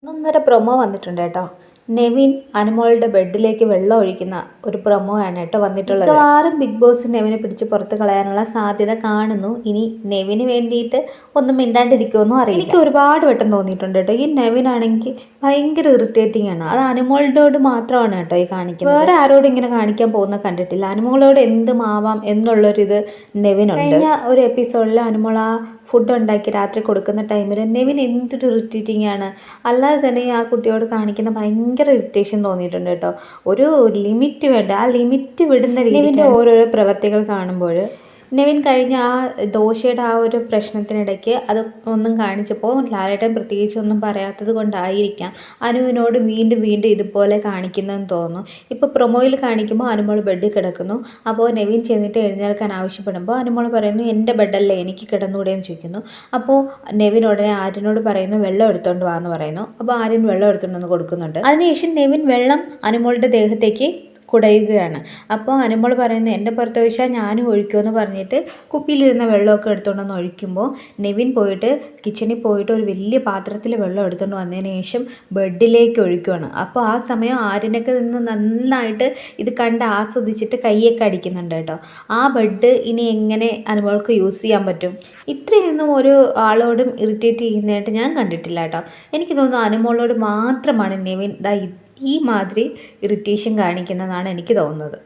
ഒന്നൊന്നര പ്രൊമോ വന്നിട്ടുണ്ട് കേട്ടോ. നെവിൻ അനുമോളുടെ ബെഡിലേക്ക് വെള്ളം ഒഴിക്കുന്ന ഒരു പ്രൊമോ ആണ് കേട്ടോ വന്നിട്ടുള്ളത്. മിക്കവാറും ബിഗ് ബോസ് നെവിനെ പിടിച്ച് പുറത്ത് കളയാനുള്ള സാധ്യത കാണുന്നു. ഇനി നെവിന് വേണ്ടിയിട്ട് ഒന്നും മിണ്ടാണ്ടിരിക്കുമെന്നും അറിയില്ല. എനിക്ക് ഒരുപാട് വട്ടം തോന്നിയിട്ടുണ്ട് കേട്ടോ. ഈ നെവിനാണെങ്കിൽ ഭയങ്കര ഇറിറ്റേറ്റിംഗ് ആണ്. അത് അനുമോളോട് മാത്രമാണ് കേട്ടോ ഈ കാണിക്കുന്നത്. വേറെ ആരോടും ഇങ്ങനെ കാണിക്കാൻ പോകുന്ന കണ്ടിട്ടില്ല. അനുമോളോട് എന്തും ആവാം എന്നുള്ളൊരിത് നെവിനുണ്ട്. കഴിഞ്ഞ ഒരു എപ്പിസോഡിൽ അനുമോൾ ആ ഫുഡ് ഉണ്ടാക്കി രാത്രി കൊടുക്കുന്ന ടൈമിൽ നെവിൻ എന്തൊരു ഇറിറ്റേറ്റിംഗ് ആണ്. അല്ലാതെ തന്നെ ആ കുട്ടിയോട് കാണിക്കുന്ന ഭയങ്കര ഇറിറ്റേഷൻ തോന്നിയിട്ടുണ്ട് കേട്ടോ. ഒരു ലിമിറ്റ് വേണ്ട, ആ ലിമിറ്റ് വിടുന്ന രീതിയിൽ ഓരോരോ പ്രവർത്തികൾ കാണുമ്പോൾ നെവിൻ കഴിഞ്ഞ ആ ദോശയുടെ ആ ഒരു പ്രശ്നത്തിനിടയ്ക്ക് അത് ഒന്നും കാണിച്ചപ്പോൾ ലാലേട്ടൻ പ്രത്യേകിച്ച് ഒന്നും പറയാത്തത് കൊണ്ടായിരിക്കാം അനുവിനോട് വീണ്ടും വീണ്ടും ഇതുപോലെ കാണിക്കുന്നതെന്ന് തോന്നുന്നു. ഇപ്പോൾ പ്രൊമോയിൽ കാണിക്കുമ്പോൾ അനുമോൾ ബെഡിൽ കിടക്കുന്നു. അപ്പോൾ നെവിൻ ചെന്നിട്ട് എഴുന്നേൽക്കാൻ ആവശ്യപ്പെടുമ്പോൾ അനുമോൾ പറയുന്നു എൻ്റെ ബെഡല്ലേ എനിക്ക് കിടന്നൂടെ എന്ന് ചോദിക്കുന്നു. അപ്പോൾ നെവിൻ ഉടനെ ആര്യനോട് പറയുന്നു വെള്ളം എടുത്തോണ്ട് വാ എന്ന് പറയുന്നു. അപ്പോൾ ആര്യൻ വെള്ളം എടുത്തുകൊണ്ടെന്ന് കൊടുക്കുന്നുണ്ട്. അതിനുശേഷം നെവിൻ വെള്ളം അനുമോളുടെ ദേഹത്തേക്ക് കുടയുകയാണ്. അപ്പോൾ അനുമോൾ പറയുന്നത് എൻ്റെ പുറത്ത് ഒഴിച്ചാൽ ഞാനും ഒഴിക്കുമെന്ന് പറഞ്ഞിട്ട് കുപ്പിയിലിരുന്ന വെള്ളമൊക്കെ എടുത്തുകൊണ്ടൊന്ന് ഒഴിക്കുമ്പോൾ നെവിൻ പോയിട്ട് കിച്ചണിൽ പോയിട്ട് ഒരു വലിയ പാത്രത്തിൽ വെള്ളം എടുത്തുകൊണ്ട് വന്നതിന് ശേഷം ബെഡിലേക്ക് ഒഴിക്കുകയാണ്. അപ്പോൾ ആ സമയം ആര്യനൊക്കെ നിന്ന് നന്നായിട്ട് ഇത് കണ്ട് ആസ്വദിച്ചിട്ട് കൈയൊക്കെ അടിക്കുന്നുണ്ട് കേട്ടോ. ആ ബെഡ് ഇനി എങ്ങനെ അനുമോൾക്ക് യൂസ് ചെയ്യാൻ പറ്റും? ഇത്രയൊന്നും ഒരു ആളോടും ഇറിറ്റേറ്റ് ചെയ്യുന്നതായിട്ട് ഞാൻ കണ്ടിട്ടില്ല കേട്ടോ. എനിക്ക് തോന്നുന്നു അനുമോളോട് മാത്രമാണ് നെവിൻ ഈ മാതിരി ഇറിറ്റേഷൻ കാണിക്കുന്നതെന്നാണ് എനിക്ക് തോന്നുന്നത്.